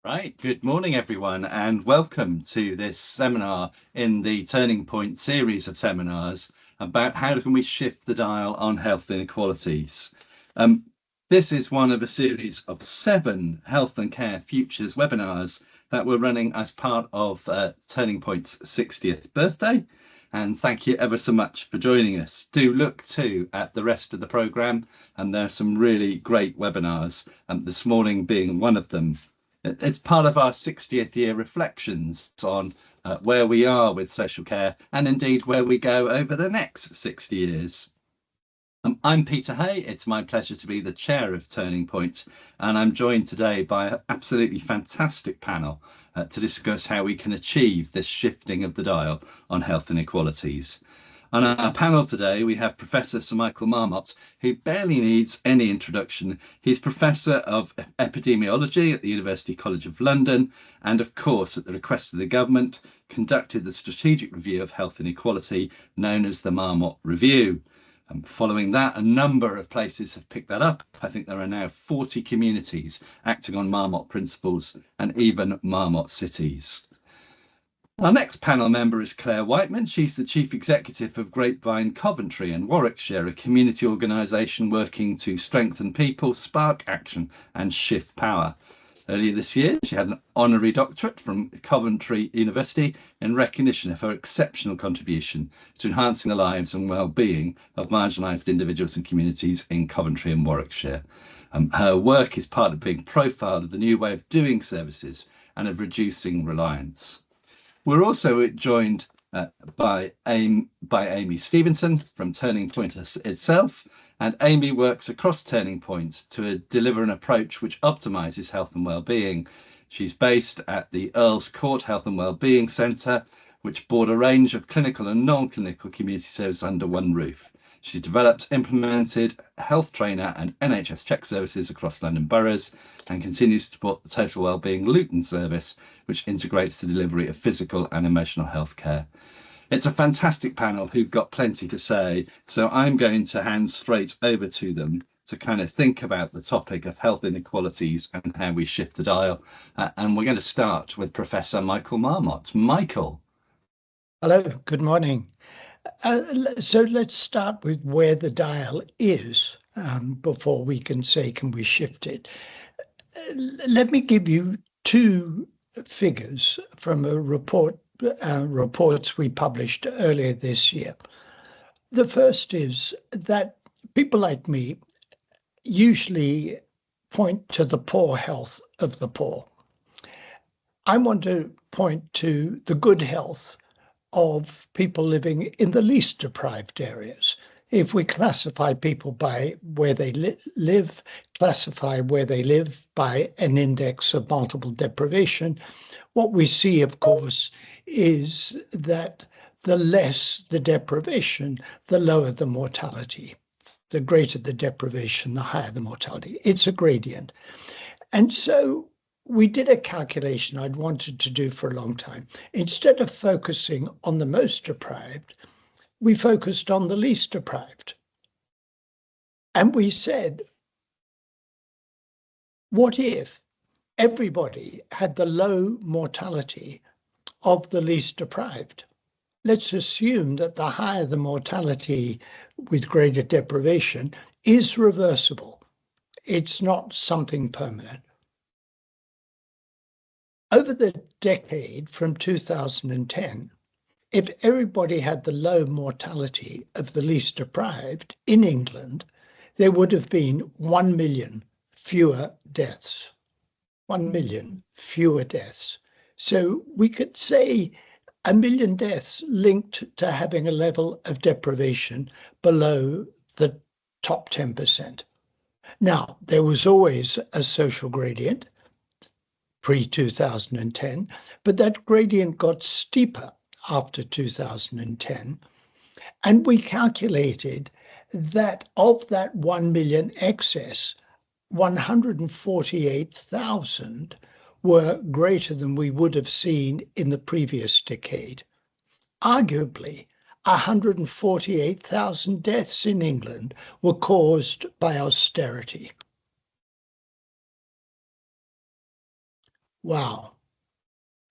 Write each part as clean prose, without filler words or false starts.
Right, good morning everyone and welcome to this seminar in the Turning Point series of seminars about how can we shift the dial on health inequalities. This is one of a series of 7 Health and Care Futures webinars that we're running as part of Turning Point's 60th birthday. And thank you ever so much for joining us. Do look too at the rest of the programme, and there are some really great webinars, this morning being one of them. It's part of our 60th year reflections on where we are with social care and indeed where we go over the next 60 years. I'm Peter Hay. It's my pleasure to be the chair of Turning Point, and I'm joined today by an absolutely fantastic panel to discuss how we can achieve this shifting of the dial on health inequalities. On our panel today, we have Professor Sir Michael Marmot, who barely needs any introduction. He's Professor of Epidemiology at the University College of London, and of course, at the request of the government, conducted the strategic review of health inequality known as the Marmot Review. Following that, a number of places have picked that up. I think there are now 40 communities acting on Marmot principles and even Marmot cities. Our next panel member is Clare Wightman. She's the Chief Executive of Grapevine, Coventry in Warwickshire, a community organisation working to strengthen people, spark action and shift power. Earlier this year, she had an honorary doctorate from Coventry University in recognition of her exceptional contribution to enhancing the lives and well-being of marginalised individuals and communities in Coventry and Warwickshire. Her work is part of being profiled of the new way of doing services and of reducing reliance. We're also joined by Amy Stephenson from Turning Point itself, and Amy works across Turning Point to deliver an approach which optimises health and wellbeing. She's based at the Earl's Court Health and Wellbeing Centre, which board a range of clinical and non-clinical community services under one roof. She's developed, implemented health trainer and NHS check services across London boroughs and continues to support the Total Wellbeing Luton service, which integrates the delivery of physical and emotional health care. It's a fantastic panel who've got plenty to say, so I'm going to hand straight over to them to kind of think about the topic of health inequalities and how we shift the dial. And we're going to start with Professor Michael Marmot. Michael. Hello, good morning. So let's start with where the dial is before we can say, can we shift it? Let me give you 2 figures from a reports we published earlier this year. The first is that people like me usually point to the poor health of the poor. I want to point to the good health of people living in the least deprived areas. If we classify people by where they live, classify where they live by an index of multiple deprivation, what we see, of course, is that the less the deprivation, the lower the mortality. The greater the deprivation, the higher the mortality. It's a gradient. And so we did a calculation I'd wanted to do for a long time. Instead of focusing on the most deprived, we focused on the least deprived. And we said, what if everybody had the low mortality of the least deprived? Let's assume that the higher the mortality with greater deprivation is reversible. It's not something permanent. Over the decade from 2010, if everybody had the low mortality of the least deprived in England, there would have been 1 million fewer deaths. 1 million fewer deaths. So we could say 1 million deaths linked to having a level of deprivation below the top 10%. Now, there was always a social gradient pre-2010, but that gradient got steeper after 2010. And we calculated that of that 1 million excess, 148,000 were greater than we would have seen in the previous decade. Arguably, 148,000 deaths in England were caused by austerity. Wow.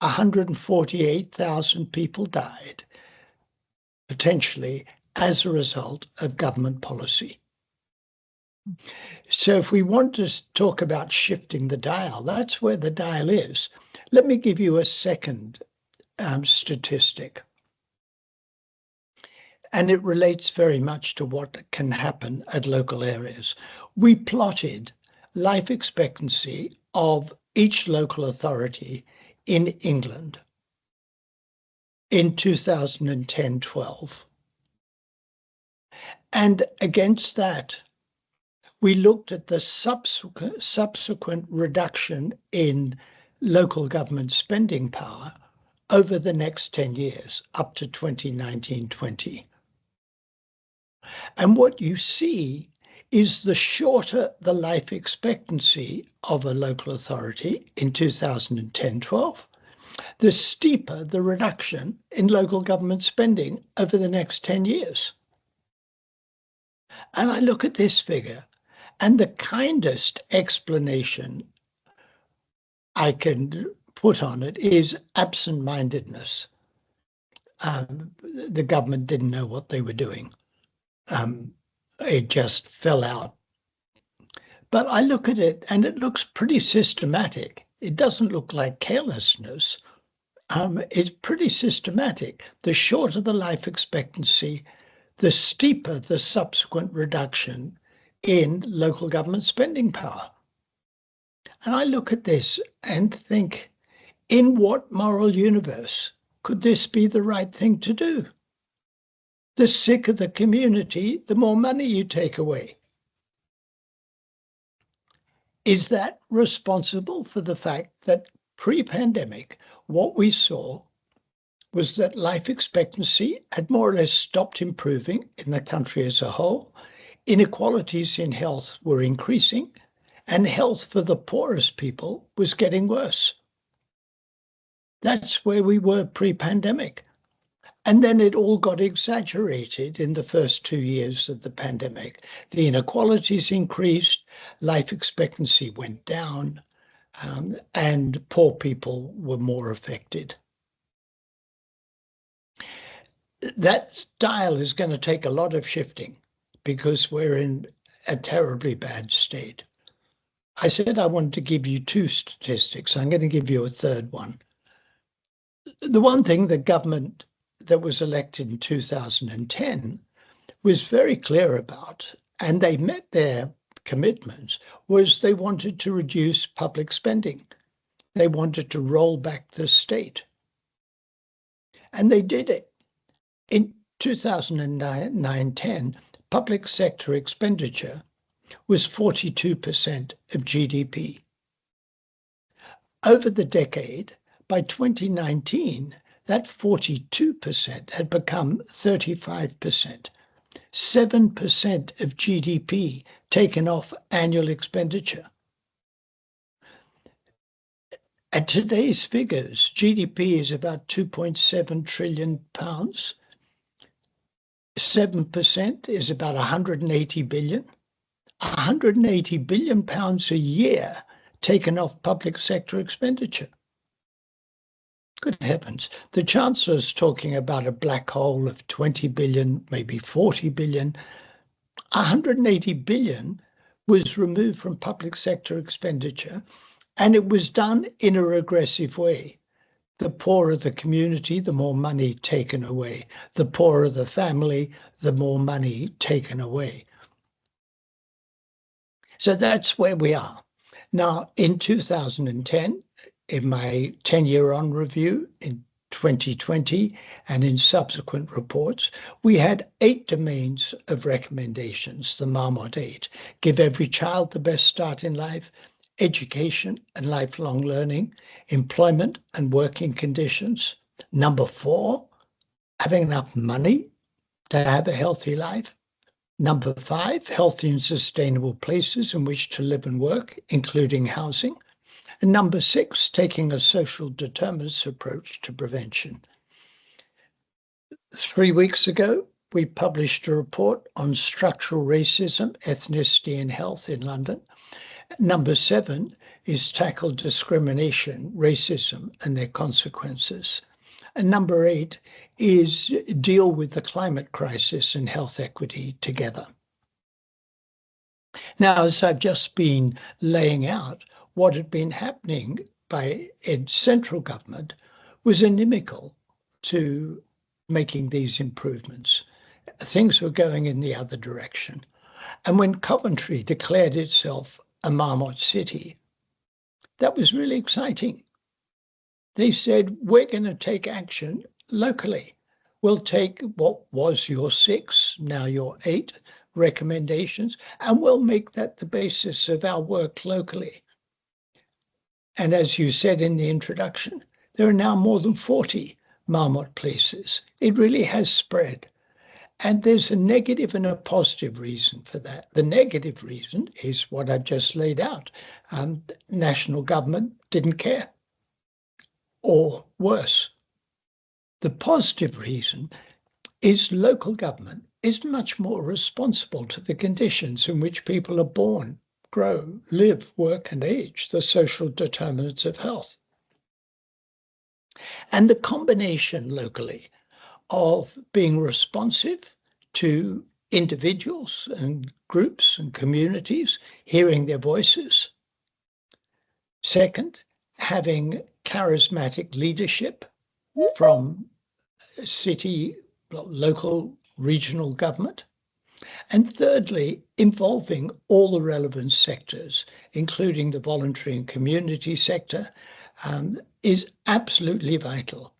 148,000 people died, potentially as a result of government policy. So if we want to talk about shifting the dial, that's where the dial is. Let me give you a second statistic. And it relates very much to what can happen at local areas. We plotted life expectancy of each local authority in England in 2010-12. And against that, we looked at the subsequent reduction in local government spending power over the next 10 years, up to 2019-20. And what you see is the shorter the life expectancy of a local authority in 2010-12, the steeper the reduction in local government spending over the next 10 years. And I look at this figure, and the kindest explanation I can put on it is absent-mindedness. The government didn't know what they were doing. It just fell out. But I look at it and it looks pretty systematic. It doesn't look like carelessness. It's pretty systematic. The shorter the life expectancy, the steeper the subsequent reduction in local government spending power. And I look at this and think, in what moral universe could this be the right thing to do? The sicker the community, the more money you take away. Is that responsible for the fact that pre-pandemic, what we saw was that life expectancy had more or less stopped improving in the country as a whole, inequalities in health were increasing, and health for the poorest people was getting worse? That's where we were pre-pandemic. And then it all got exaggerated in the first 2 years of the pandemic. The inequalities increased, life expectancy went down, and poor people were more affected. That dial is going to take a lot of shifting because we're in a terribly bad state. I said I wanted to give you two statistics. I'm going to give you a third one. The one thing the government that was elected in 2010 was very clear about, and they met their commitments, was they wanted to reduce public spending. They wanted to roll back the state. And they did it. In 2009-10, public sector expenditure was 42% of GDP. Over the decade, by 2019, that 42% had become 35%, 7% of GDP taken off annual expenditure. At today's figures, GDP is about £2.7 trillion. 7% is about 180 billion. 180 billion pounds a year taken off public sector expenditure. Good heavens. The Chancellor's talking about a black hole of 20 billion, maybe 40 billion. 180 billion was removed from public sector expenditure, and it was done in a regressive way. The poorer the community, the more money taken away. The poorer the family, the more money taken away. So that's where we are. Now, in 2010, in my 10-year-on review in 2020 and in subsequent reports, we had 8 domains of recommendations, the Marmot 8. Give every child the best start in life, education and lifelong learning, employment and working conditions. Number 4, having enough money to have a healthy life. Number 5, healthy and sustainable places in which to live and work, including housing. And number 6, taking a social determinants approach to prevention. 3 weeks ago, we published a report on structural racism, ethnicity and health in London. Number 7 is tackle discrimination, racism, and their consequences. And number 8 is deal with the climate crisis and health equity together. Now, as I've just been laying out, what had been happening by central government was inimical to making these improvements. Things were going in the other direction. And when Coventry declared itself a Marmot city, that was really exciting. They said, we're going to take action locally. We'll take what was your 6, now your 8 recommendations, and we'll make that the basis of our work locally. And as you said in the introduction, there are now more than 40 Marmot places. It really has spread. And there's a negative and a positive reason for that. The negative reason is what I've just laid out. National government didn't care, or worse. The positive reason is local government is much more responsible to the conditions in which people are born, grow, live, work, and age, the social determinants of health. And the combination locally of being responsive to individuals and groups and communities, hearing their voices. Second, having charismatic leadership from city, local, regional government. And thirdly, involving all the relevant sectors, including the voluntary and community sector, is absolutely vital.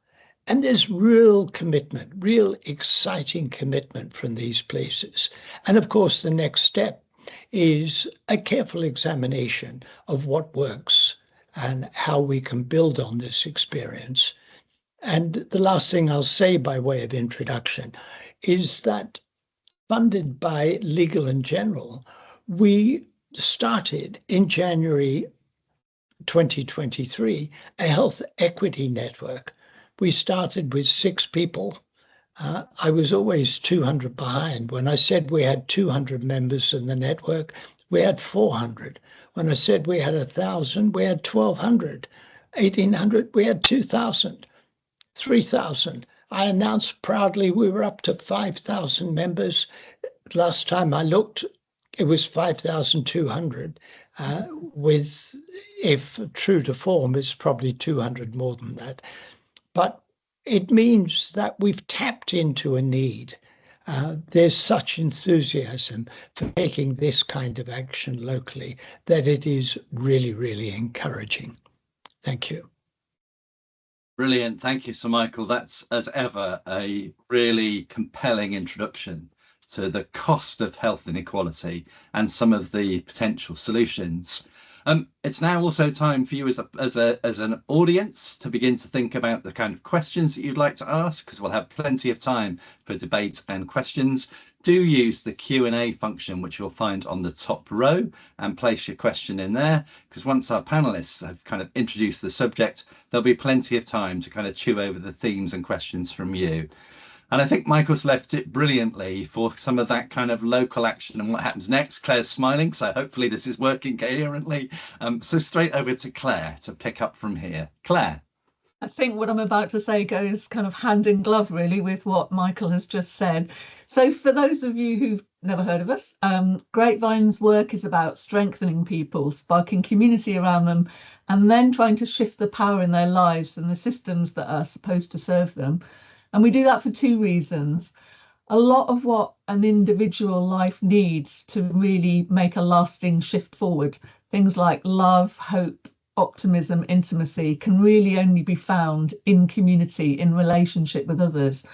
And there's real commitment, real exciting commitment from these places. And of course, the next step is a careful examination of what works and how we can build on this experience. And the last thing I'll say by way of introduction is that, funded by Legal and General, we started in January 2023 a health equity network. We started with 6 people. I was always 200 behind. When I said we had 200 members in the network, we had 400. When I said we had 1,000, we had 1,200. 1,800, we had 2,000. 3,000. I announced proudly we were up to 5,000 members. Last time I looked, it was 5,200. With, if true to form, it's probably 200 more than that. But it means that we've tapped into a need. There's such enthusiasm for taking this kind of action locally that it is really, really encouraging. Thank you. Brilliant. Thank you, Sir Michael. That's, as ever, a really compelling introduction to the cost of health inequality and some of the potential solutions. It's now also time for you as an audience to begin to think about the kind of questions that you'd like to ask, because we'll have plenty of time for debate and questions. Do use the Q&A function, which you'll find on the top row, and place your question in there, because once our panelists have kind of introduced the subject, there'll be plenty of time to kind of chew over the themes and questions from you. And I think Michael's left it brilliantly for some of that kind of local action and what happens next. Claire's smiling, so hopefully this is working coherently. So straight over to Claire to pick up from here. Claire. I think what I'm about to say goes kind of hand in glove, really, with what Michael has just said. So for those of you who've never heard of us, Grapevine's work is about strengthening people, sparking community around them, and then trying to shift the power in their lives and the systems that are supposed to serve them. And we do that for 2 reasons. A lot of what an individual life needs to really make a lasting shift forward, things like love, hope, optimism, intimacy, can really only be found in community, in relationship with others.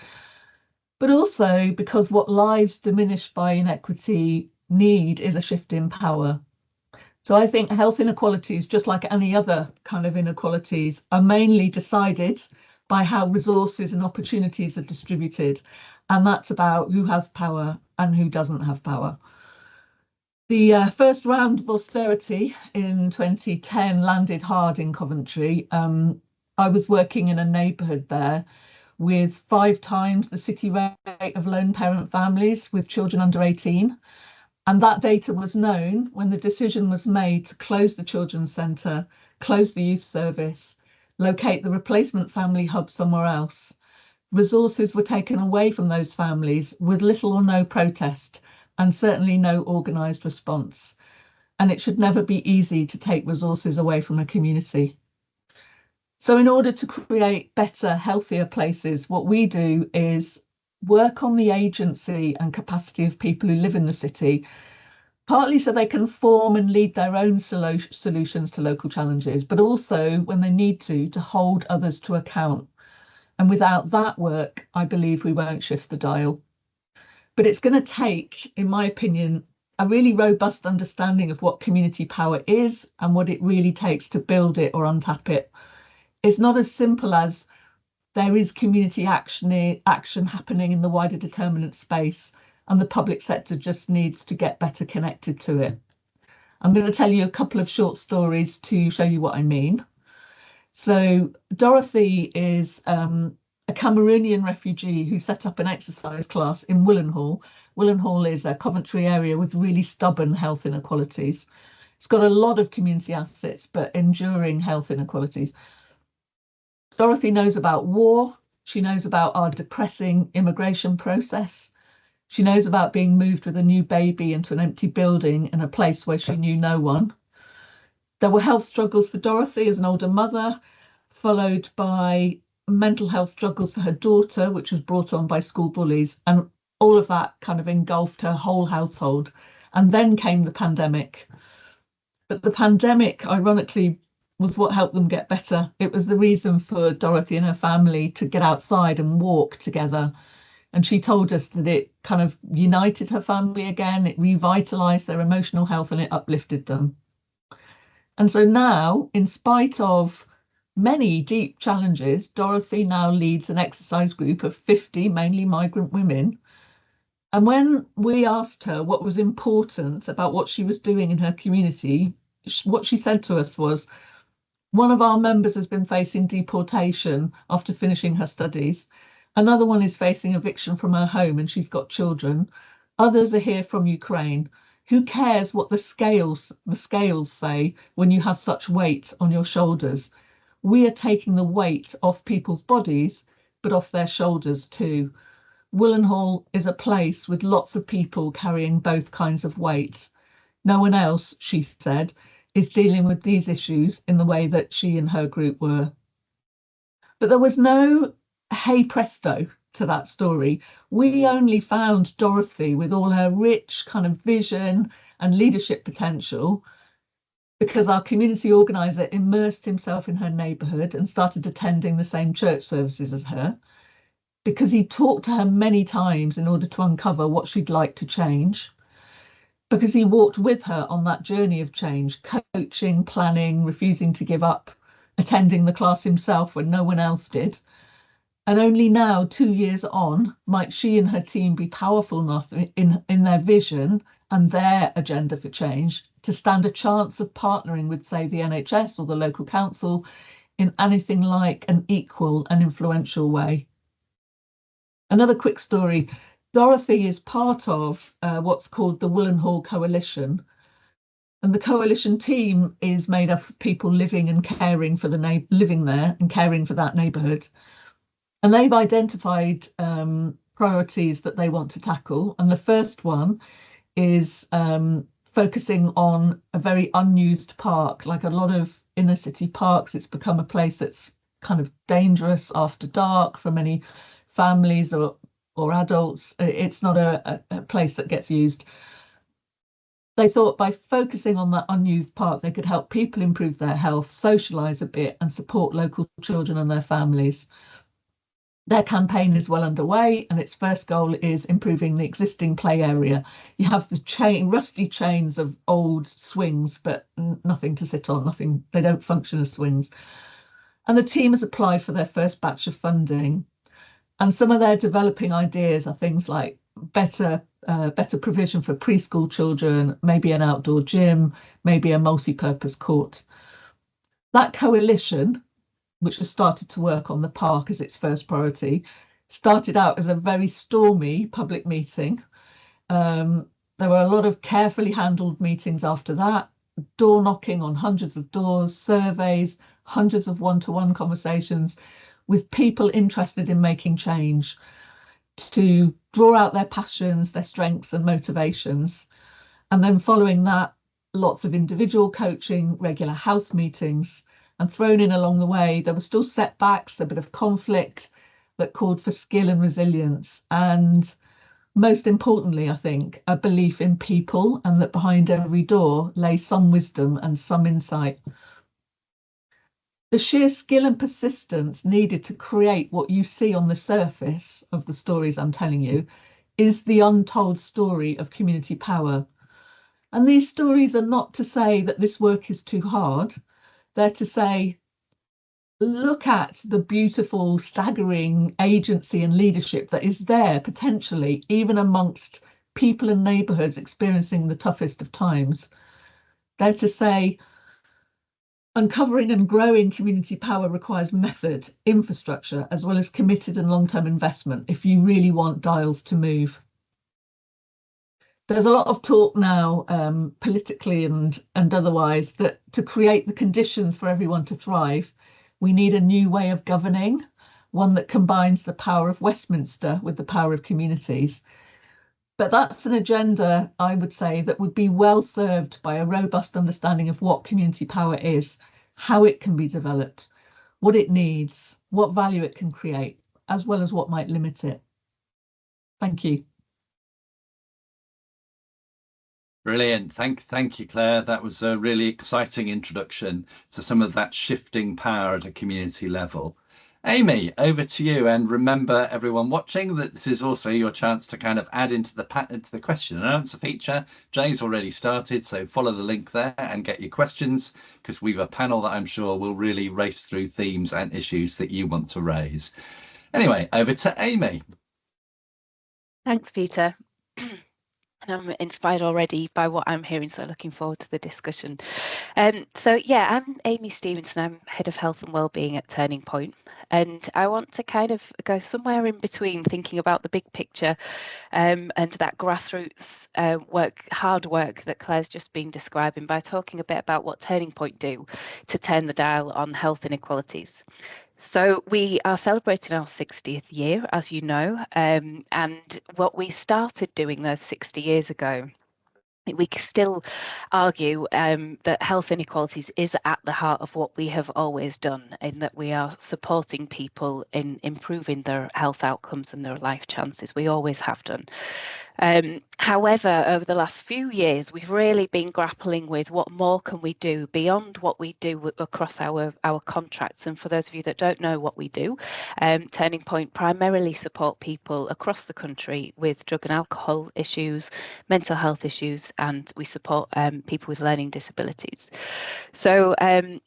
But also because what lives diminished by inequity need is a shift in power. So I think health inequalities, just like any other kind of inequalities, are mainly decided by how resources and opportunities are distributed. And that's about who has power and who doesn't have power. The first round of austerity in 2010 landed hard in Coventry. I was working in a neighbourhood there with 5 times the city rate of lone parent families with children under 18. And that data was known when the decision was made to close the children's centre, close the youth service, locate the replacement family hub somewhere else. Resources were taken away from those families with little or no protest, and certainly no organised response. And it should never be easy to take resources away from a community. So in order to create better, healthier places, what we do is work on the agency and capacity of people who live in the city, partly so they can form and lead their own solutions to local challenges, but also when they need to hold others to account. And without that work, I believe we won't shift the dial. But it's going to take, in my opinion, a really robust understanding of what community power is and what it really takes to build it or untap it. It's not as simple as there is community action happening in the wider determinant space, and the public sector just needs to get better connected to it. I'm going to tell you a couple of short stories to show you what I mean. So Dorothy is a Cameroonian refugee who set up an exercise class in Willenhall. Willenhall is a Coventry area with really stubborn health inequalities. It's got a lot of community assets, but enduring health inequalities. Dorothy knows about war. She knows about our depressing immigration process. She knows about being moved with a new baby into an empty building in a place where she knew no one. There were health struggles for Dorothy as an older mother, followed by mental health struggles for her daughter, which was brought on by school bullies. And all of that kind of engulfed her whole household. And then came the pandemic. But the pandemic, ironically, was what helped them get better. It was the reason for Dorothy and her family to get outside and walk together. And she told us that it kind of united her family again, it revitalized their emotional health, and it uplifted them. And so now, in spite of many deep challenges, Dorothy now leads an exercise group of 50 mainly migrant women. And when we asked her what was important about what she was doing in her community, what she said to us was, one of our members has been facing deportation after finishing her studies. Another one is facing eviction from her home and she's got children. Others are here from Ukraine. Who cares what the scales say when you have such weight on your shoulders? We are taking the weight off people's bodies, but off their shoulders too. Willenhall is a place with lots of people carrying both kinds of weight. No one else, she said, is dealing with these issues in the way that she and her group were. But there was no hey presto to that story. We only found Dorothy with all her rich kind of vision and leadership potential because our community organiser immersed himself in her neighbourhood and started attending the same church services as her, because he talked to her many times in order to uncover what she'd like to change, because he walked with her on that journey of change, coaching, planning, refusing to give up, attending the class himself when no one else did. And only now, 2 years on, might she and her team be powerful enough in their vision and their agenda for change to stand a chance of partnering with, say, the NHS or the local council in anything like an equal and influential way. Another quick story. Dorothy is part of what's called the Willenhall Coalition. And the coalition team is made up of people living and caring for living there and caring for that neighbourhood. And they've identified priorities that they want to tackle. And the first one is focusing on a very unused park. Like a lot of inner city parks, it's become a place that's kind of dangerous after dark for many families or adults. It's not a place that gets used. They thought by focusing on that unused park, they could help people improve their health, socialise a bit, and support local children and their families. Their campaign is well underway, and its first goal is improving the existing play area. You have the rusty chains of old swings, but nothing to sit on, they don't function as swings. And the team has applied for their first batch of funding. And some of their developing ideas are things like better provision for preschool children, maybe an outdoor gym, maybe a multi-purpose court. That coalition, which has started to work on the park as its first priority, started out as a very stormy public meeting. There were a lot of carefully handled meetings after that, door knocking on hundreds of doors, surveys, hundreds of one-to-one conversations with people interested in making change to draw out their passions, their strengths and motivations. And then following that, lots of individual coaching, regular house meetings, and thrown in along the way, there were still setbacks, a bit of conflict that called for skill and resilience. And most importantly, I think, a belief in people and that behind every door lay some wisdom and some insight. The sheer skill and persistence needed to create what you see on the surface of the stories I'm telling you is the untold story of community power. And these stories are not to say that this work is too hard. They're to say, look at the beautiful, staggering agency and leadership that is there potentially, even amongst people and neighbourhoods experiencing the toughest of times. They're to say, uncovering and growing community power requires method, infrastructure, as well as committed and long-term investment if you really want dials to move. There's a lot of talk now, politically and otherwise, that to create the conditions for everyone to thrive, we need a new way of governing, one that combines the power of Westminster with the power of communities. But that's an agenda, I would say, that would be well served by a robust understanding of what community power is, how it can be developed, what it needs, what value it can create, as well as what might limit it. Thank you. Brilliant. Thank you, Claire. That was a really exciting introduction to some of that shifting power at a community level. Amy, over to you. And remember, everyone watching, that this is also your chance to kind of add into the question and answer feature. Jay's already started, so follow the link there and get your questions, because we've a panel that I'm sure will really race through themes and issues that you want to raise. Anyway, over to Amy. Thanks, Peter. I'm inspired already by what I'm hearing, so looking forward to the discussion. So yeah, I'm Amy Stephenson. I'm Head of Health and Wellbeing at Turning Point, and I want to kind of go somewhere in between, thinking about the big picture and that grassroots hard work that Claire's just been describing, by talking a bit about what Turning Point do to turn the dial on health inequalities. So we are celebrating our 60th year, as you know, and what we started doing those 60 years ago, we still argue that health inequalities is at the heart of what we have always done, in that we are supporting people in improving their health outcomes and their life chances. We always have done. However, over the last few years, we've really been grappling with what more can we do beyond what we do across our contracts. And for those of you that don't know what we do, Turning Point primarily support people across the country with drug and alcohol issues, mental health issues, and we support people with learning disabilities. So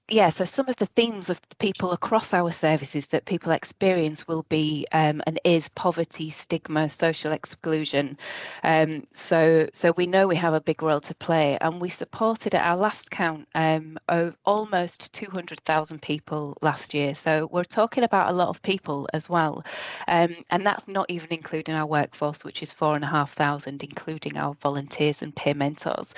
yeah, so some of the themes of the people across our services that people experience will be and is poverty, stigma, social exclusion. So we know we have a big role to play, and we supported at our last count of almost 200,000 people last year. So we're talking about a lot of people as well, and that's not even including our workforce, which is 4,500, including our volunteers and peer mentors.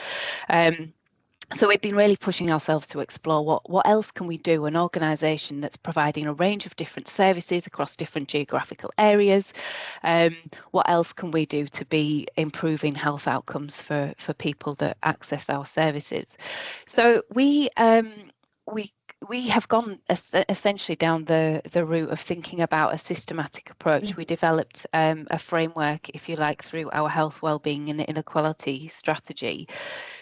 So we've been really pushing ourselves to explore what else can we do, an organisation that's providing a range of different services across different geographical areas. What else can we do to be improving health outcomes for people that access our services? So we have gone essentially down the route of thinking about a systematic approach. We developed a framework, if you like, through our health, wellbeing and inequality strategy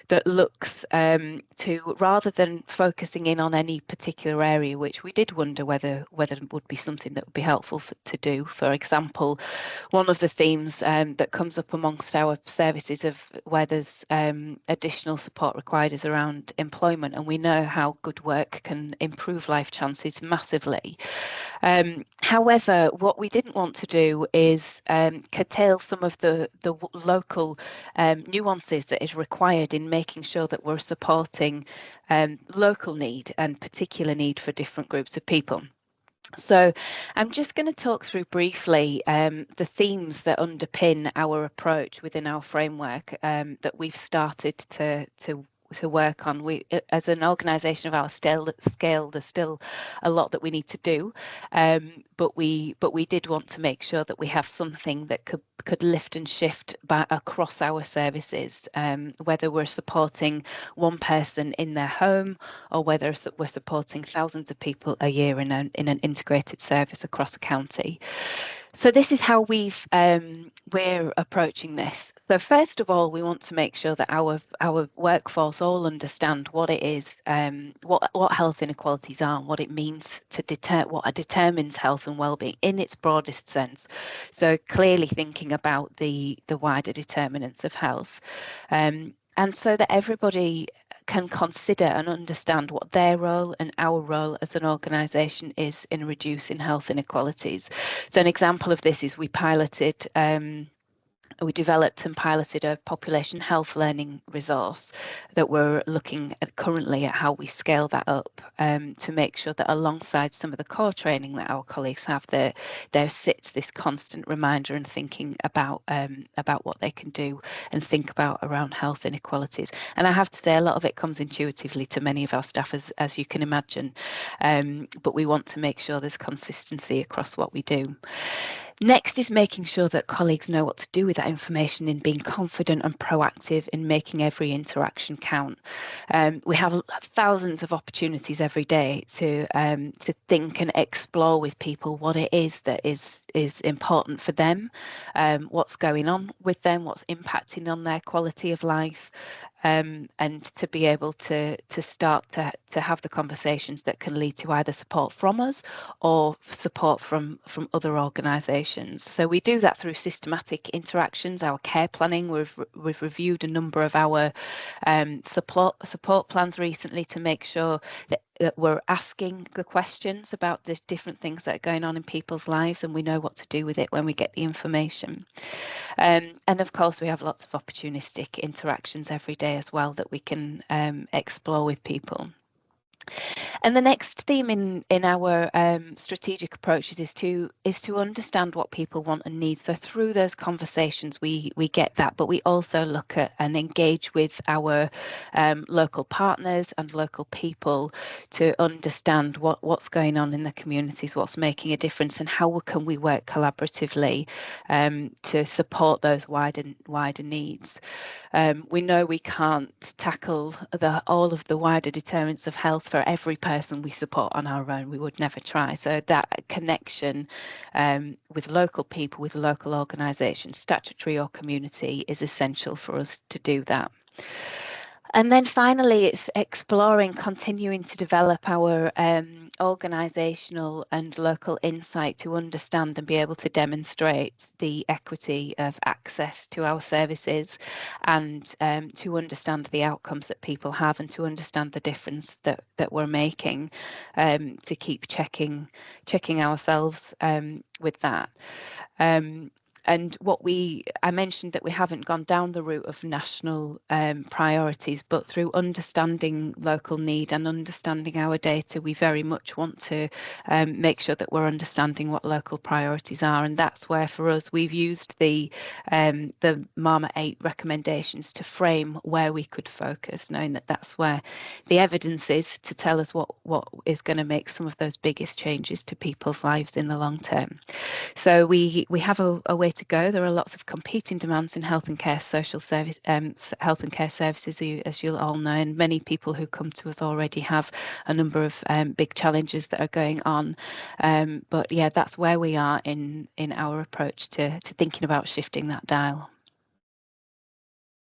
that looks to, rather than focusing in on any particular area, which we did wonder whether it would be something that would be helpful to do. For example, one of the themes that comes up amongst our services of where there's additional support required is around employment, and we know how good work can improve life chances massively. However, what we didn't want to do is curtail some of the local nuances that is required in making sure that we're supporting local need and particular need for different groups of people. So I'm just going to talk through briefly the themes that underpin our approach within our framework that we've started to work on. We, as an organisation of our scale, there's still a lot that we need to do, but we did want to make sure that we have something that could lift and shift across our services, whether we're supporting one person in their home or whether we're supporting thousands of people a year in an integrated service across a county. So this is how we're approaching this. So first of all, we want to make sure that our workforce all understand what it is, what health inequalities are, and what it means to what determines health and wellbeing in its broadest sense. So clearly thinking about the wider determinants of health, and so that everybody can consider and understand what their role and our role as an organisation is in reducing health inequalities. So an example of this is we developed and piloted a population health learning resource that we're looking at currently at how we scale that up to make sure that alongside some of the core training that our colleagues have, there sits this constant reminder and thinking about what they can do and think about around health inequalities. And I have to say, a lot of it comes intuitively to many of our staff, as you can imagine, but we want to make sure there's consistency across what we do. Next is making sure that colleagues know what to do with that information in being confident and proactive in making every interaction count. We have thousands of opportunities every day to think and explore with people what it is that is important for them, what's going on with them, what's impacting on their quality of life, and to be able to start to have the conversations that can lead to either support from us or support from other organisations. So we do that through systematic interactions, our care planning. We've reviewed a number of our support plans recently to make sure that we're asking the questions about the different things that are going on in people's lives, and we know what to do with it when we get the information. And of course, we have lots of opportunistic interactions every day as well that we can explore with people. And the next theme in our strategic approaches is to understand what people want and need. So through those conversations, we get that, but we also look at and engage with our local partners and local people to understand what's going on in the communities, what's making a difference, and how can we work collaboratively to support those wider needs. We know we can't tackle all of the wider determinants of health for every person we support on our own. We would never try. So that connection with local people, with local organisations, statutory or community, is essential for us to do that. And then finally, it's continuing to develop our organisational and local insight to understand and be able to demonstrate the equity of access to our services, and to understand the outcomes that people have, and to understand the difference that we're making, to keep checking ourselves with that. And I mentioned that we haven't gone down the route of national priorities, but through understanding local need and understanding our data, we very much want to make sure that we're understanding what local priorities are. And that's where, for us, we've used the Marmot 8 recommendations to frame where we could focus, knowing that that's where the evidence is to tell us what is going to make some of those biggest changes to people's lives in the long term. So we have a way to go. There are lots of competing demands in health and care services, as you'll all know, and many people who come to us already have a number of big challenges that are going on. But yeah, that's where we are in our approach to thinking about shifting that dial.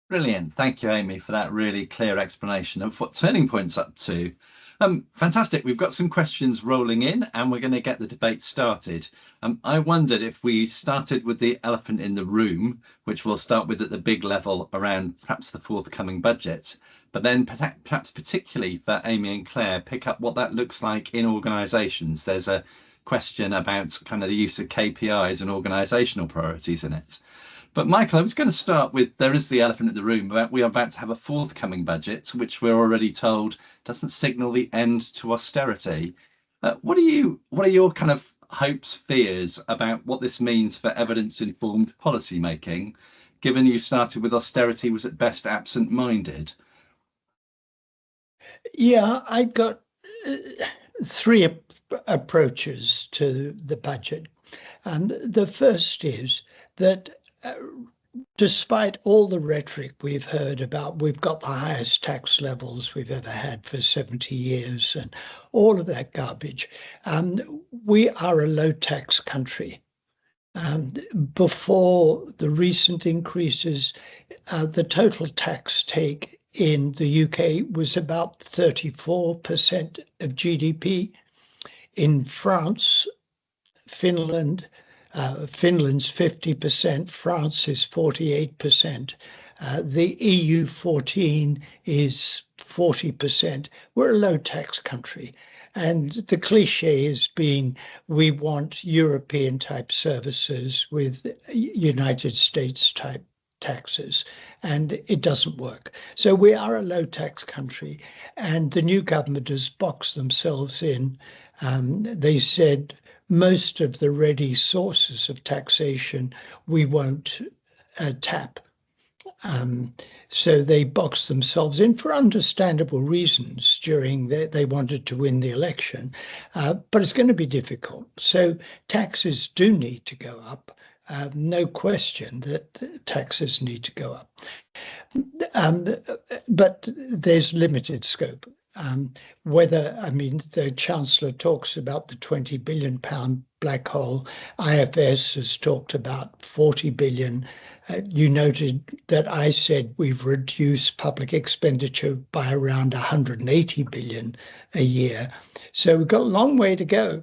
Brilliant. Thank you, Amy, for that really clear explanation of what Turning Point's up to. Fantastic. We've got some questions rolling in and we're going to get the debate started. I wondered if we started with the elephant in the room, which we'll start with at the big level around perhaps the forthcoming budget, but then perhaps particularly for Amy and Claire, pick up what that looks like in organisations. There's a question about kind of the use of KPIs and organisational priorities in it. But Michael, I was going to start with, there is the elephant in the room about we are about to have a forthcoming budget, which we're already told doesn't signal the end to austerity. What are your kind of hopes, fears about what this means for evidence-informed policy making, given you started with austerity was at best absent-minded? Yeah, I've got three approaches to the budget. The first is that despite all the rhetoric we've heard about, we've got the highest tax levels we've ever had for 70 years and all of that garbage, we are a low tax country. Before the recent increases, the total tax take in the UK was about 34% of GDP. In France, Finland's 50%, France is 48%. The EU 14 is 40%. We're a low tax country. And the cliche has been, we want European type services with United States type taxes, and it doesn't work. So we are a low tax country, and the new government has boxed themselves in. They said most of the ready sources of taxation we won't tap. So they boxed themselves in for understandable reasons during they wanted to win the election, but it's going to be difficult. So taxes do need to go up. No question that taxes need to go up. But there's limited scope. The Chancellor talks about the £20 billion black hole. IFS has talked about 40 billion. You noted that I said we've reduced public expenditure by around 180 billion a year. So we've got a long way to go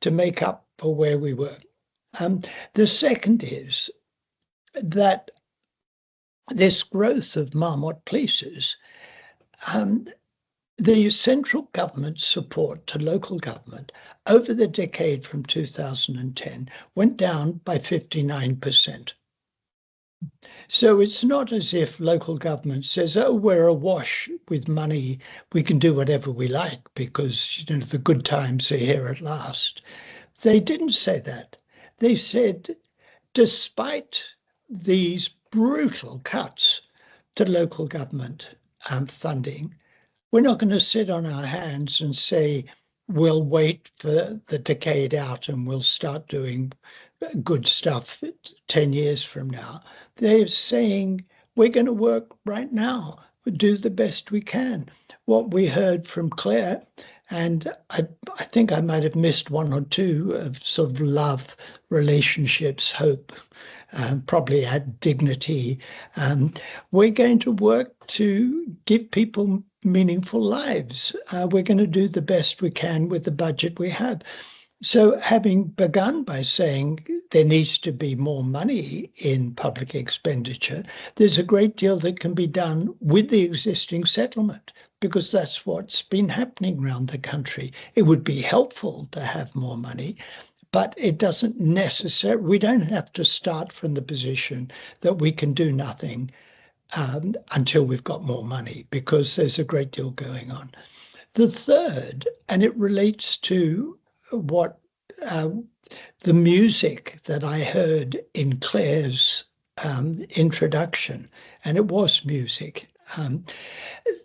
to make up for where we were. The second is that this growth of Marmot places, the central government's support to local government over the decade from 2010 went down by 59%. So it's not as if local government says, oh, we're awash with money, we can do whatever we like because the good times are here at last. They didn't say that. They said, despite these brutal cuts to local government funding, we're not going to sit on our hands and say, we'll wait for the decade out and we'll start doing good stuff 10 years from now. They're saying, we're going to work right now. We'll do the best we can. What we heard from Clare, and I think I might have missed one or two of sort of love, relationships, hope, probably add dignity. We're going to work to give people meaningful lives. We're going to do the best we can with the budget we have. So having begun by saying there needs to be more money in public expenditure, there's a great deal that can be done with the existing settlement, because that's what's been happening around the country. It would be helpful to have more money, but it doesn't necessarily, we don't have to start from the position that we can do nothing until we've got more money, because there's a great deal going on. The third, and it relates to what the music that I heard in Clare's introduction, and it was music.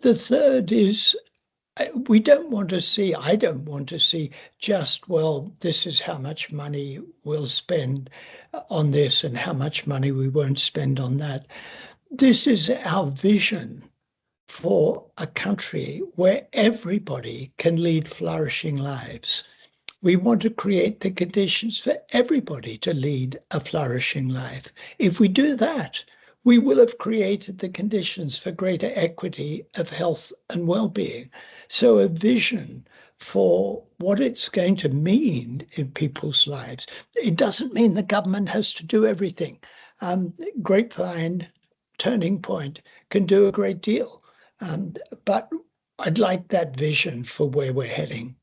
The third is I don't want to see just, well, this is how much money we'll spend on this and how much money we won't spend on that. This is our vision for a country where everybody can lead flourishing lives. We want to create the conditions for everybody to lead a flourishing life. If we do that, we will have created the conditions for greater equity of health and well-being. So a vision for what it's going to mean in people's lives. It doesn't mean the government has to do everything. Grapevine, Turning Point can do a great deal. But I'd like that vision for where we're heading.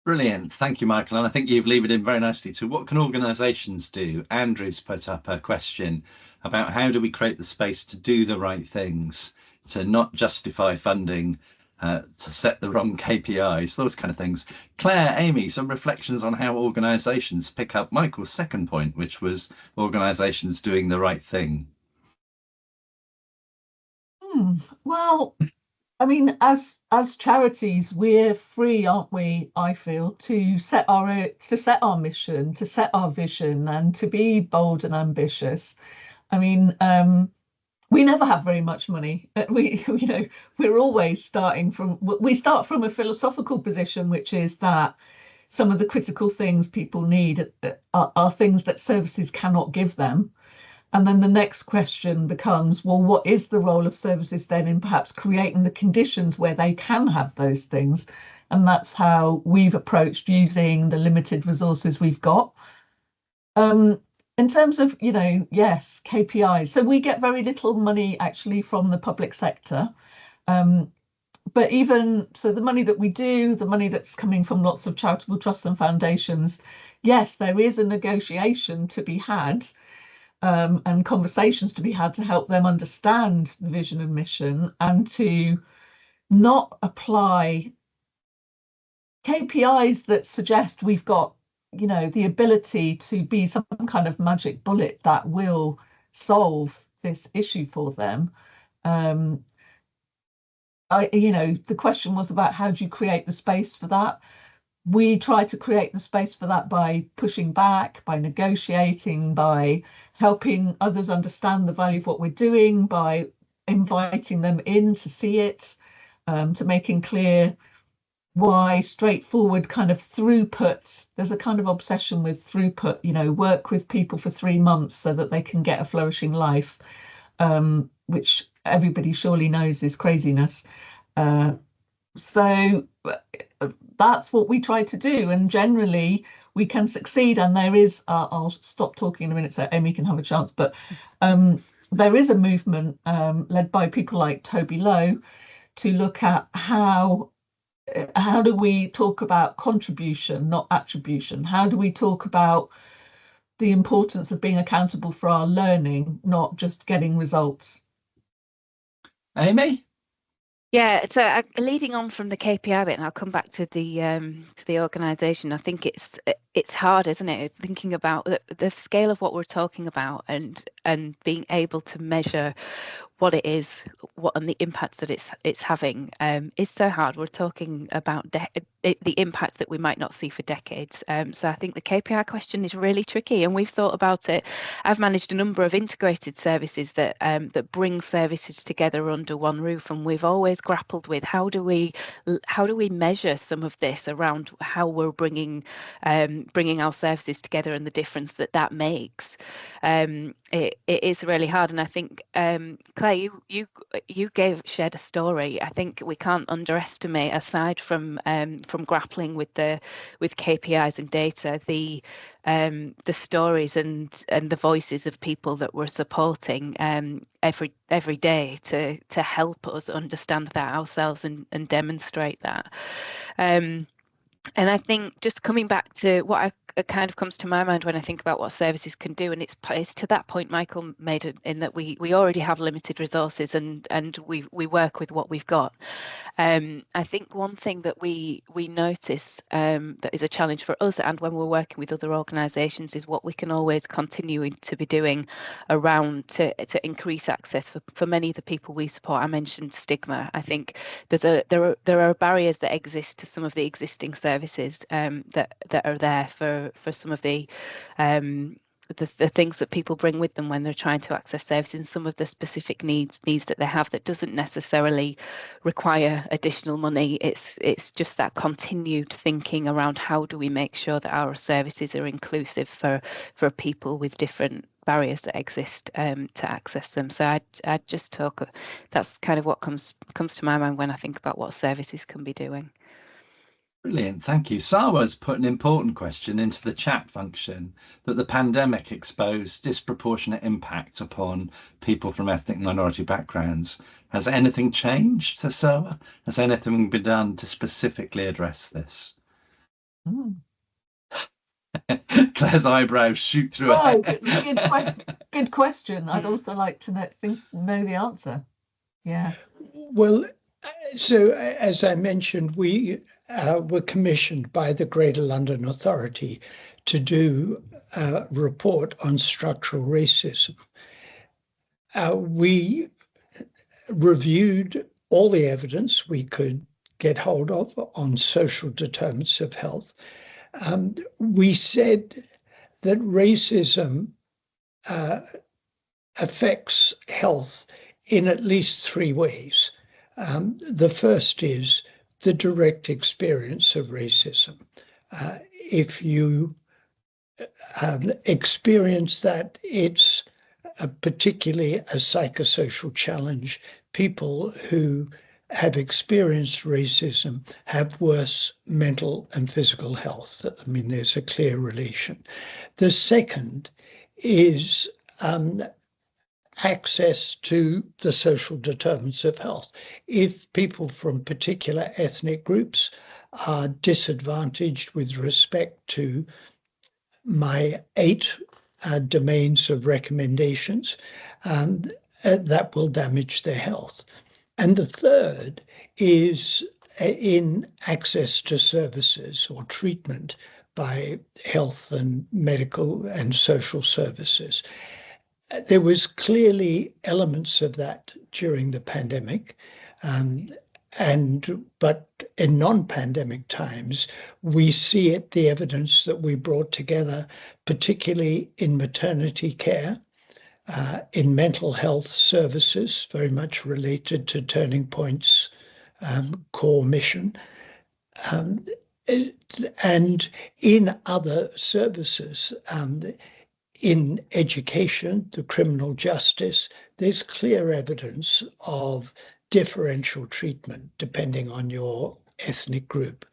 Brilliant. Thank you, Michael. And I think you've levered in very nicely to what can organisations do. Andrew's put up a question about how do we create the space to do the right things, to not justify funding to set the wrong KPIs, those kind of things. Claire, Amy, some reflections on how organisations pick up Michael's second point, which was organisations doing the right thing. Well, I mean, as charities, we're free, aren't we? I feel to set our mission, to set our vision, and to be bold and ambitious. I mean, we never have very much money. We're always starting from a philosophical position, which is that some of the critical things people need are things that services cannot give them. And then the next question becomes, well, what is the role of services then in perhaps creating the conditions where they can have those things? And that's how we've approached using the limited resources we've got. In terms of, yes, KPIs. So we get very little money actually from the public sector. But even so, the money that we do, the money that's coming from lots of charitable trusts and foundations, yes, there is a negotiation to be had. And conversations to be had to help them understand the vision and mission, and to not apply KPIs that suggest we've got, the ability to be some kind of magic bullet that will solve this issue for them. The question was about how do you create the space for that? We try to create the space for that by pushing back, by negotiating, by helping others understand the value of what we're doing, by inviting them in to see it, to making clear why straightforward kind of throughput. There's a kind of obsession with throughput, work with people for 3 months so that they can get a flourishing life, which everybody surely knows is craziness. So that's what we try to do, and generally we can succeed. And there is, I'll stop talking in a minute so Amy can have a chance, but there is a movement led by people like Toby Lowe to look at how do we talk about contribution, not attribution? How do we talk about the importance of being accountable for our learning, not just getting results? Amy? Yeah, so leading on from the KPI bit, and I'll come back to the organisation. I think it's hard, isn't it? Thinking about the scale of what we're talking about, and being able to measure what it is, and the impact that it's having is so hard. We're talking about the impact that we might not see for decades. So I think the KPI question is really tricky, and we've thought about it. I've managed a number of integrated services that bring services together under one roof, and we've always grappled with how do we measure some of this around how we're bringing our services together and the difference that makes. It is really hard, and I think Claire, you shared a story. I think we can't underestimate, aside from grappling with KPIs and data, the stories and the voices of people that we're supporting every day to help us understand that ourselves and demonstrate that. And I think just coming back to what kind of comes to my mind when I think about what services can do, and it's to that point Michael made it, in that we already have limited resources and we work with what we've got. I think one thing that we notice that is a challenge for us, and when we're working with other organisations, is what we can always continue to be doing around to increase access for many of the people we support. I mentioned stigma. I think there are barriers that exist to some of the existing services that are there for some of the things that people bring with them when they're trying to access services, and some of the specific needs that they have that doesn't necessarily require additional money. It's just that continued thinking around how do we make sure that our services are inclusive for people with different barriers that exist to access them. So I'd just talk. That's kind of what comes to my mind when I think about what services can be doing. Brilliant, thank you. Sarwar's put an important question into the chat function, that the pandemic exposed disproportionate impact upon people from ethnic minority backgrounds. Has anything changed, Sarwar? Has anything been done to specifically address this? Claire's eyebrows shoot through her head. Good question. I'd also like to know the answer. Yeah. Well, So, as I mentioned, we were commissioned by the Greater London Authority to do a report on structural racism. We reviewed all the evidence we could get hold of on social determinants of health. We said that racism affects health in at least three ways. The first is the direct experience of racism. If you experience that, it's particularly a psychosocial challenge. People who have experienced racism have worse mental and physical health. I mean, there's a clear relation. The second is access to the social determinants of health. If people from particular ethnic groups are disadvantaged with respect to my 8 domains of recommendations, that will damage their health. And the third is in access to services or treatment by health and medical and social services. There was clearly elements of that during the pandemic, but in non-pandemic times, we see it, the evidence that we brought together, particularly in maternity care, in mental health services, very much related to Turning Point's core mission, and in other services. In education, the criminal justice, there's clear evidence of differential treatment depending on your ethnic group.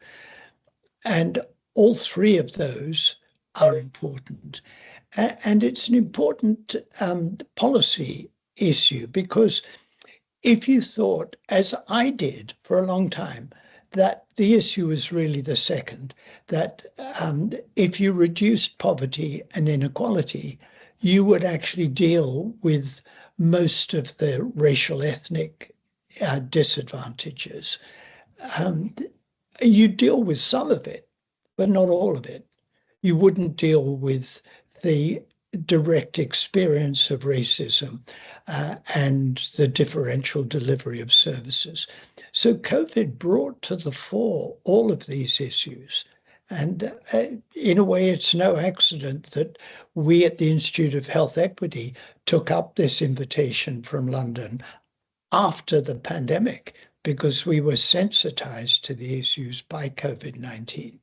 And all three of those are important. And it's an important policy issue, because if you thought, as I did for a long time, that the issue is really the second, that if you reduced poverty and inequality, you would actually deal with most of the racial ethnic disadvantages. You deal with some of it, but not all of it. You wouldn't deal with the direct experience of racism and the differential delivery of services. So COVID brought to the fore all of these issues. And in a way, it's no accident that we at the Institute of Health Equity took up this invitation from London after the pandemic, because we were sensitized to the issues by COVID-19.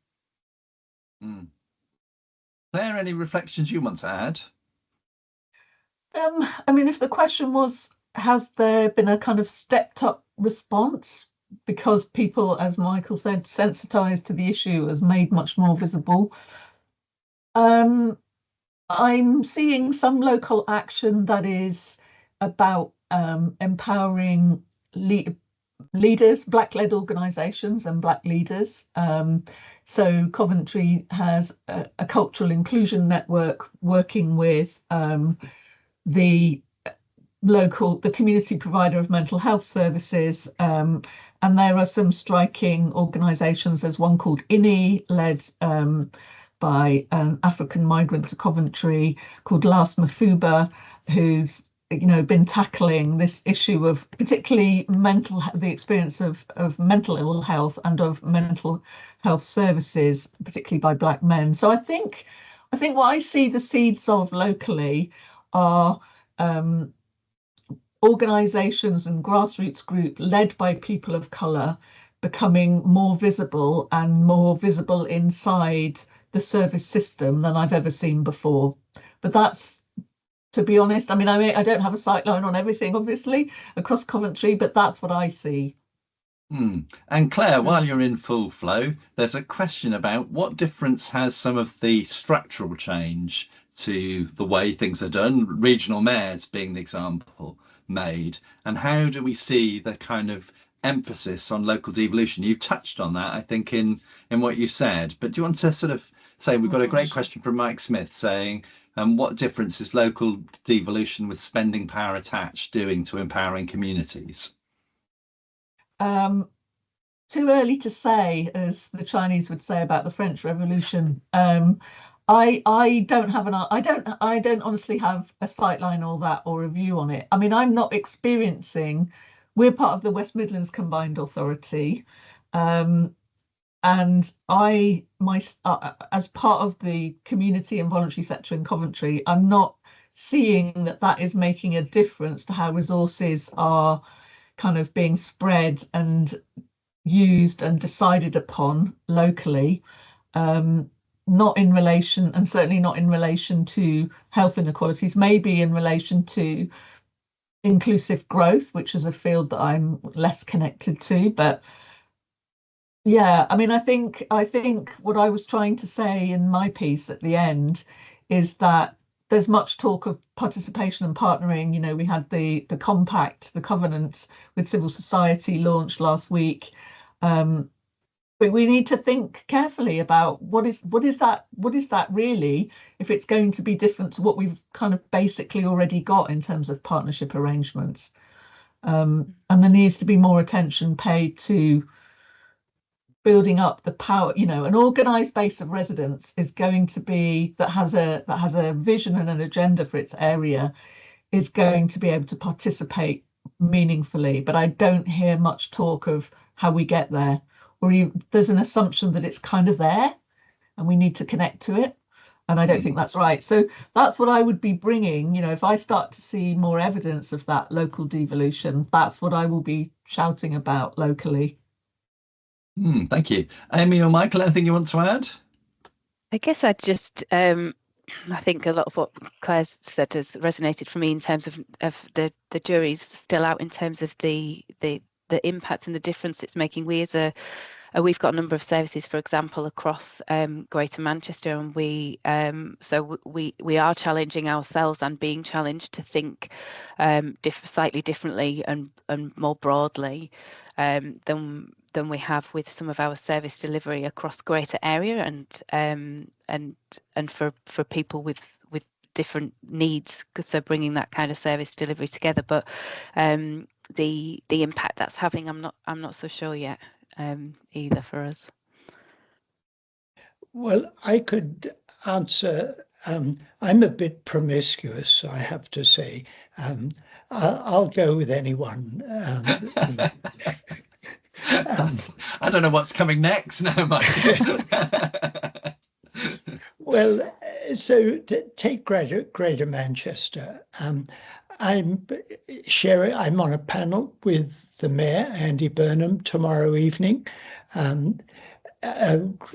Claire, any reflections you want to add? I mean, if the question was, has there been a kind of stepped up response because people, as Michael said, sensitized to the issue, has made much more visible? I'm seeing some local action that is about empowering leaders, Black-led organisations and Black leaders. So Coventry has a cultural inclusion network working with the community provider of mental health services, and there are some striking organisations. There's one called INI, led by an African migrant to Coventry, called Last Mafuba, who's been tackling this issue of particularly the experience of mental ill health and of mental health services, particularly by Black men. So I think what I see the seeds of locally are organisations and grassroots group led by people of colour becoming more visible and more visible inside the service system than I've ever seen before. But that's, to be honest, I mean, I don't have a sightline on everything, obviously, across Coventry, but that's what I see. And Claire, while you're in full flow, there's a question about what difference has some of the structural change to the way things are done, regional mayors being the example, made, and how do we see the kind of emphasis on local devolution? You touched on that, I think, in what you said, but do you want to sort of say, we've got a great question from Mike Smith saying, what difference is local devolution with spending power attached doing to empowering communities? Too early to say, as the Chinese would say about the French Revolution. I don't have I don't honestly have a sightline or that or a view on it. I mean, I'm not experiencing. We're part of the West Midlands Combined Authority, and as part of the community and voluntary sector in Coventry, I'm not seeing that is making a difference to how resources are kind of being spread and used and decided upon locally, not in relation, and certainly not in relation to health inequalities, maybe in relation to inclusive growth, which is a field that I'm less connected to. But yeah, I mean, I think what I was trying to say in my piece at the end is that there's much talk of participation and partnering. You know, we had the compact, the covenant with civil society launched last week. But we need to think carefully about what is that really, if it's going to be different to what we've kind of basically already got in terms of partnership arrangements. And there needs to be more attention paid to building up the power. You know, an organised base of residents is going to be that has a vision and an agenda for its area, is going to be able to participate meaningfully. But I don't hear much talk of how we get there, or there's an assumption that it's kind of there and we need to connect to it, and I don't think that's right. So that's what I would be bringing. You know, if I start to see more evidence of that local devolution, that's what I will be shouting about locally. Thank you. Amy or Michael, anything you want to add? I guess I'd just I think a lot of what Claire said has resonated for me in terms of the jury's still out in terms of the impact and the difference it's making. We've got a number of services, for example, across Greater Manchester, and we are challenging ourselves and being challenged to think slightly differently and more broadly than we have with some of our service delivery across greater area, and for people with different needs. So bringing that kind of service delivery together, but the impact that's having, I'm not so sure yet either for us. Well, I could answer. I'm a bit promiscuous, I have to say. I'll go with anyone. I don't know what's coming next now, Mike. Well, so take Greater Manchester. I'm on a panel with the Mayor, Andy Burnham, tomorrow evening.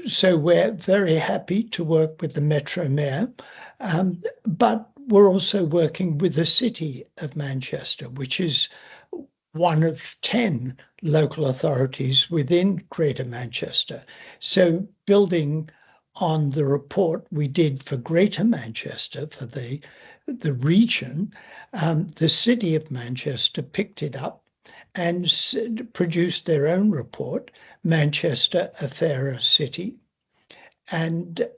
So we're very happy to work with the Metro Mayor, but we're also working with the City of Manchester, which is one of 10 local authorities within Greater Manchester. So building on the report we did for Greater Manchester, for the region, the City of Manchester picked it up and produced their own report, Manchester, a Fairer City. And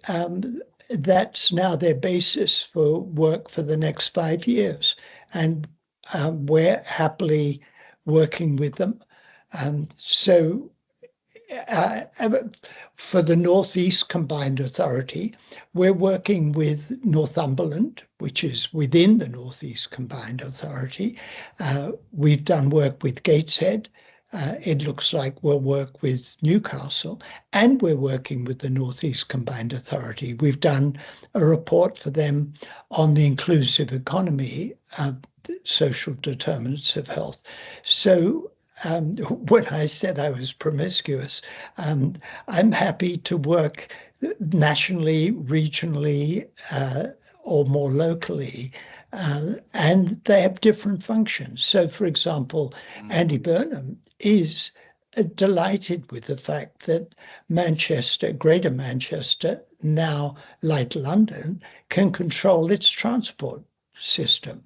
that's now their basis for work for the next 5 years. And we're happily working with them. So for the North East Combined Authority, we're working with Northumberland, which is within the North East Combined Authority. We've done work with Gateshead. It looks like we'll work with Newcastle, and we're working with the North East Combined Authority. We've done a report for them on the inclusive economy, social determinants of health. So when I said I was promiscuous, I'm happy to work nationally, regionally, or more locally, and they have different functions. So, for example, Andy Burnham is delighted with the fact that Manchester, Greater Manchester, now like London, can control its transport system.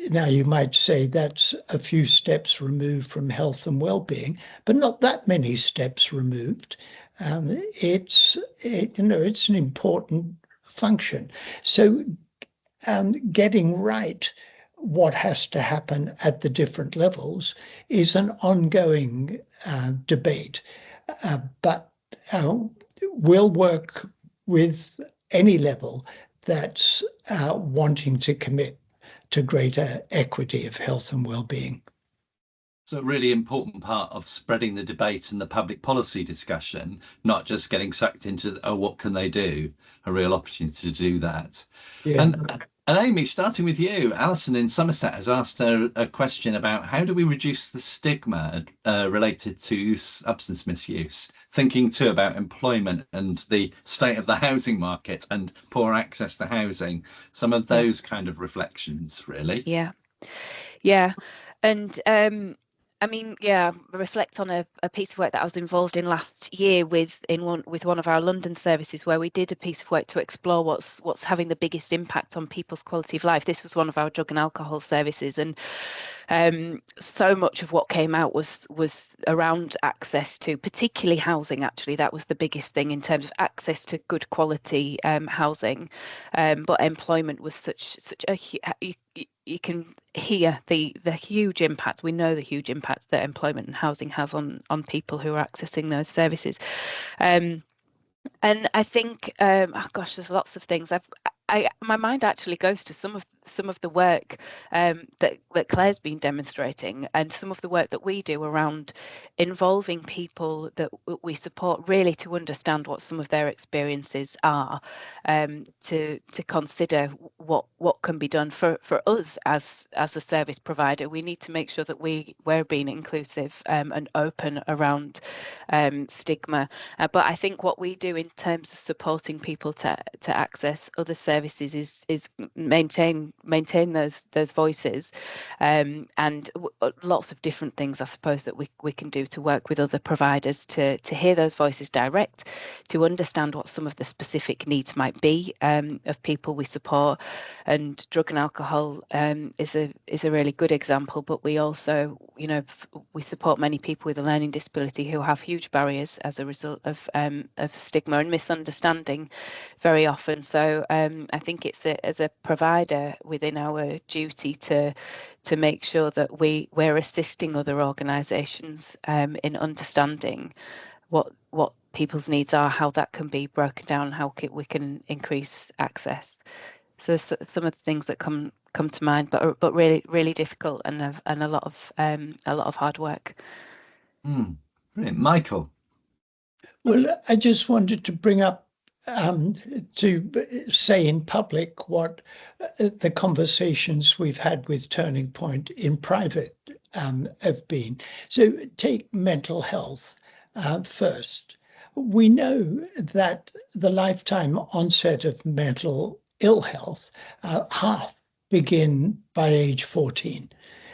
Now, you might say that's a few steps removed from health and well-being, but not that many steps removed. It's an important function. So getting right what has to happen at the different levels is an ongoing debate. But we'll work with any level that's wanting to commit to greater equity of health and well-being. So a really important part of spreading the debate and the public policy discussion, not just getting sucked into, oh, what can they do? A real opportunity to do that. Yeah. And Amy, starting with you, Alison in Somerset has asked a question about how do we reduce the stigma related to substance misuse, thinking too about employment and the state of the housing market and poor access to housing, some of those kind of reflections, really. Yeah. And I mean, reflect on a piece of work that I was involved in last year with one of our London services, where we did a piece of work to explore what's having the biggest impact on people's quality of life. This was one of our drug and alcohol services, and so much of what came out was around access to, particularly housing. Actually, that was the biggest thing in terms of access to good quality housing, but employment was such a you can hear the huge impact. We know the huge impact that employment and housing has on people who are accessing those services. And I think, there's lots of things. My mind actually goes to some of the work that Claire's been demonstrating, and some of the work that we do around involving people that we support, really to understand what some of their experiences are, to consider what can be done for us as a service provider. We need to make sure that we're being inclusive and open around stigma. But I think what we do in terms of supporting people to access other services is maintain those voices, and lots of different things, I suppose, that we can do to work with other providers to hear those voices direct, to understand what some of the specific needs might be of people we support. And drug and alcohol is a really good example, but we also, we support many people with a learning disability who have huge barriers as a result of stigma and misunderstanding very often. So I think it's as a provider within our duty to make sure that we're assisting other organisations in understanding what people's needs are, how that can be broken down, how we can increase access. So there's some of the things that come to mind, but really, really difficult, and a lot of hard work. Brilliant. Michael. Well, I just wanted to bring up to say in public what the conversations we've had with Turning Point in private have been. So take mental health first. We know that the lifetime onset of mental ill health, half begin by age 14.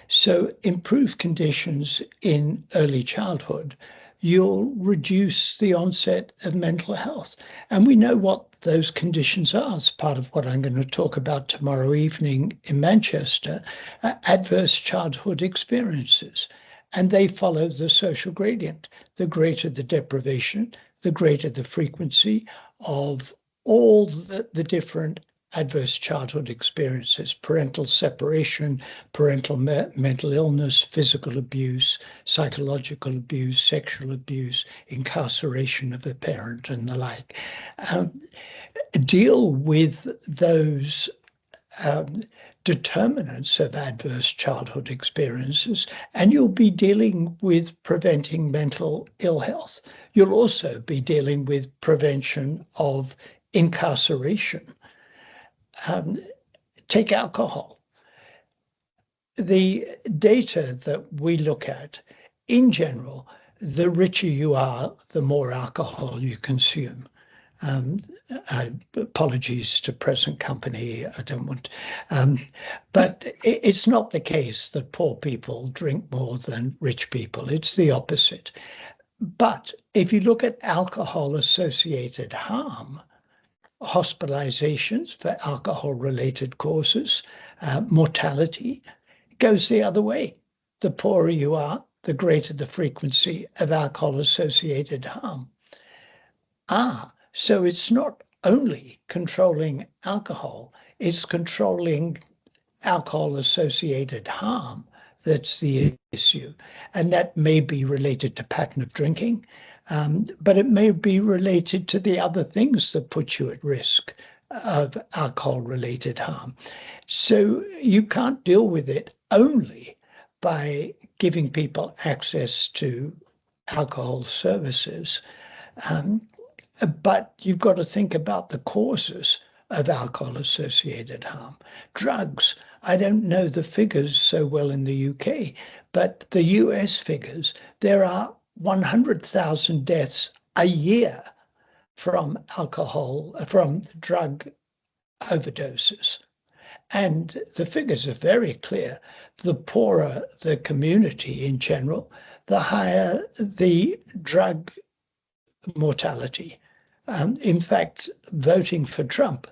So improve conditions in early childhood, you'll reduce the onset of mental health. And we know what those conditions are. It's part of what I'm going to talk about tomorrow evening in Manchester, adverse childhood experiences. And they follow the social gradient. The greater the deprivation, the greater the frequency of all the different adverse childhood experiences: parental separation, parental mental illness, physical abuse, psychological abuse, sexual abuse, incarceration of a parent, and the like. Deal with those determinants of adverse childhood experiences, and you'll be dealing with preventing mental ill health. You'll also be dealing with prevention of incarceration. Take alcohol. The data that we look at, in general, the richer you are, the more alcohol you consume. Apologies to present company, I don't want, but it's not the case that poor people drink more than rich people. It's the opposite. But if you look at alcohol-associated harm, hospitalizations for alcohol-related causes, mortality, goes the other way. The poorer you are, the greater the frequency of alcohol-associated harm. So it's not only controlling alcohol, it's controlling alcohol-associated harm that's the issue. And that may be related to pattern of drinking, but it may be related to the other things that put you at risk of alcohol-related harm. So you can't deal with it only by giving people access to alcohol services, but you've got to think about the causes of alcohol-associated harm. Drugs, I don't know the figures so well in the UK, but the US figures, there are 100,000 deaths a year from drug overdoses. And the figures are very clear. The poorer the community in general, the higher the drug mortality. In fact, voting for Trump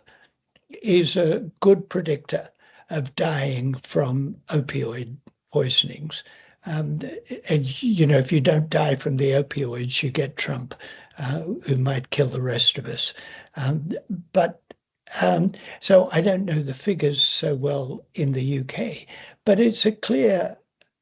is a good predictor of dying from opioid poisonings. And you know, if you don't die from the opioids, you get Trump, who might kill the rest of us. So I don't know the figures so well in the UK, but it's a clear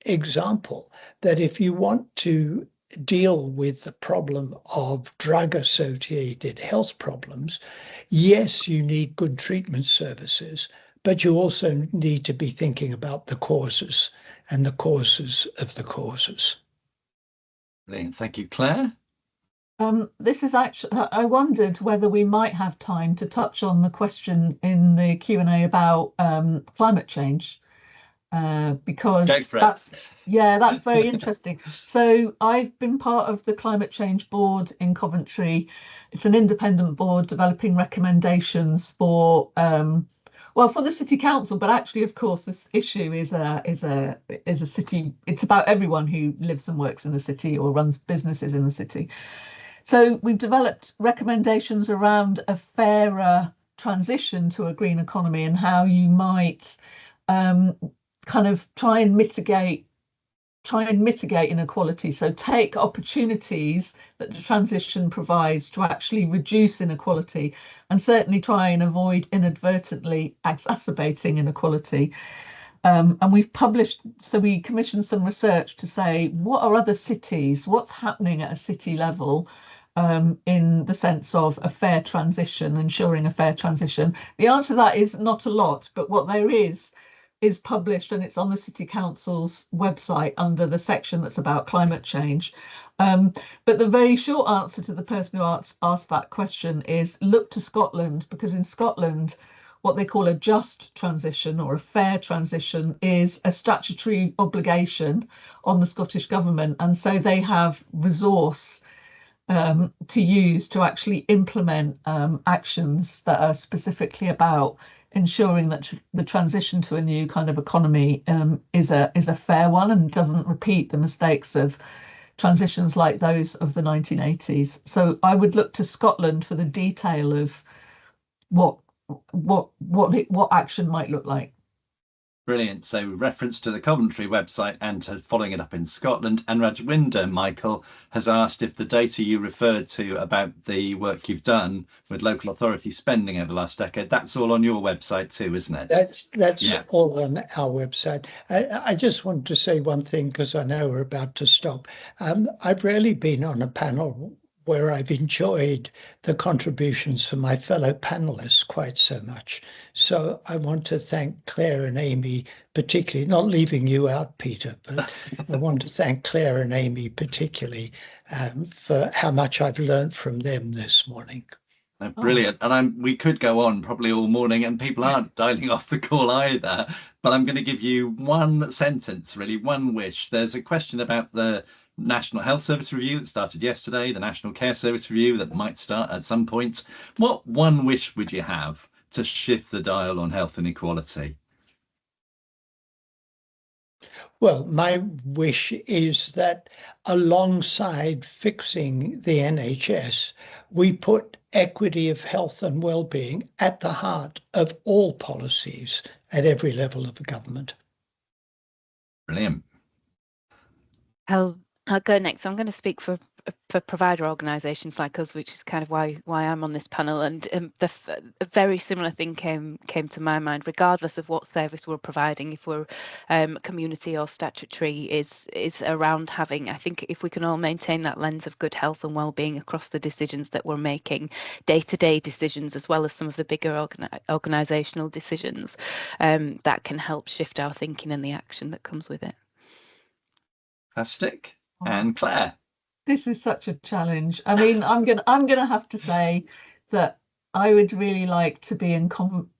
example that if you want to deal with the problem of drug-associated health problems, yes, you need good treatment services, but you also need to be thinking about the causes and the causes of the causes. Brilliant. Thank you, Claire. This is actually, I wondered whether we might have time to touch on the question in the Q&A about climate change, because that's very interesting. So I've been part of the Climate Change Board in Coventry. It's an independent board developing recommendations for for the city council, but actually, of course, this issue is a city. It's about everyone who lives and works in the city or runs businesses in the city. So we've developed recommendations around a fairer transition to a green economy and how you might kind of try and mitigate inequality. So take opportunities that the transition provides to actually reduce inequality, and certainly try and avoid inadvertently exacerbating inequality. And we've published, so we commissioned some research to say, what are other cities, what's happening at a city level in the sense of a fair transition, ensuring a fair transition? The answer to that is not a lot, but what there is published, and it's on the City Council's website under the section that's about climate change. But the very short answer to the person who asked that question is look to Scotland, because in Scotland, what they call a just transition or a fair transition is a statutory obligation on the Scottish government. And so they have resource to use to actually implement actions that are specifically about ensuring that the transition to a new kind of economy is a fair one and doesn't repeat the mistakes of transitions like those of the 1980s. So I would look to Scotland for the detail of what action might look like. Brilliant. So reference to the Coventry website and to following it up in Scotland. And Rajwinder, Michael, has asked if the data you referred to about the work you've done with local authority spending over the last decade, that's all on your website too, isn't it? That's all on our website. I just want to say one thing, because I know we're about to stop. I've rarely been on a panel where I've enjoyed the contributions from my fellow panelists quite so much. So I want to thank Clare and Amy, particularly, not leaving you out, Peter, but I want to thank Clare and Amy particularly for how much I've learned from them this morning. Brilliant. And we could go on probably all morning, and people aren't dialing off the call either. But I'm going to give you one sentence, really, one wish. There's a question about the National Health Service Review that started yesterday, the National Care Service Review that might start at some point. What one wish would you have to shift the dial on health inequality? Well, my wish is that alongside fixing the NHS, we put equity of health and well-being at the heart of all policies at every level of the government. Brilliant. I'll go next. I'm going to speak for for provider organisations like us, which is kind of why I'm on this panel. And a very similar thing came to my mind, regardless of what service we're providing, if we're community or statutory, is around having, I think if we can all maintain that lens of good health and wellbeing across the decisions that we're making, day-to-day decisions, as well as some of the bigger organisational decisions, that can help shift our thinking and the action that comes with it. Fantastic. And Claire. This is such a challenge. I mean, I'm gonna have to say that I would really like to be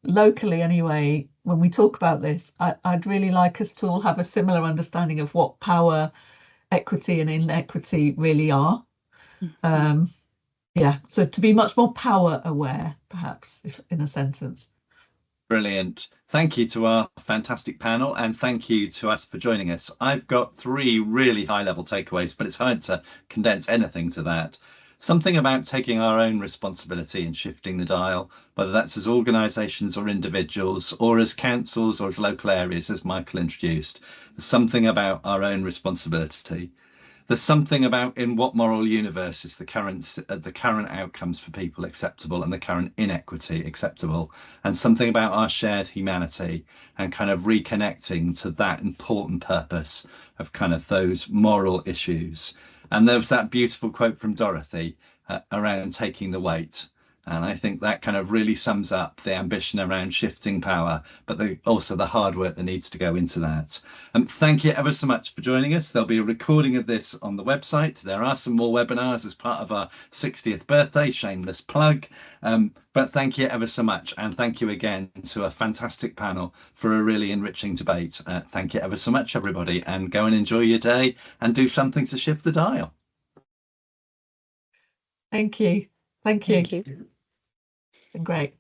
locally anyway, when we talk about this, I'd really like us to all have a similar understanding of what power, equity and inequity really are. Yeah, so to be much more power aware, perhaps, if in a sentence. Brilliant. Thank you to our fantastic panel, and thank you to us for joining us. I've got 3 really high-level takeaways, but it's hard to condense anything to that. Something about taking our own responsibility and shifting the dial, whether that's as organisations or individuals, or as councils or as local areas, as Michael introduced. There's something about our own responsibility. There's something about in what moral universe is the current outcomes for people acceptable and the current inequity acceptable, and something about our shared humanity and kind of reconnecting to that important purpose of kind of those moral issues. And there was that beautiful quote from Dorothy around taking the weight. And I think that kind of really sums up the ambition around shifting power, but also the hard work that needs to go into that. Thank you ever so much for joining us. There'll be a recording of this on the website. There are some more webinars as part of our 60th birthday, shameless plug. But thank you ever so much. And thank you again to a fantastic panel for a really enriching debate. Thank you ever so much, everybody, and go and enjoy your day and do something to shift the dial. Thank you. Thank you. Thank you. Been great.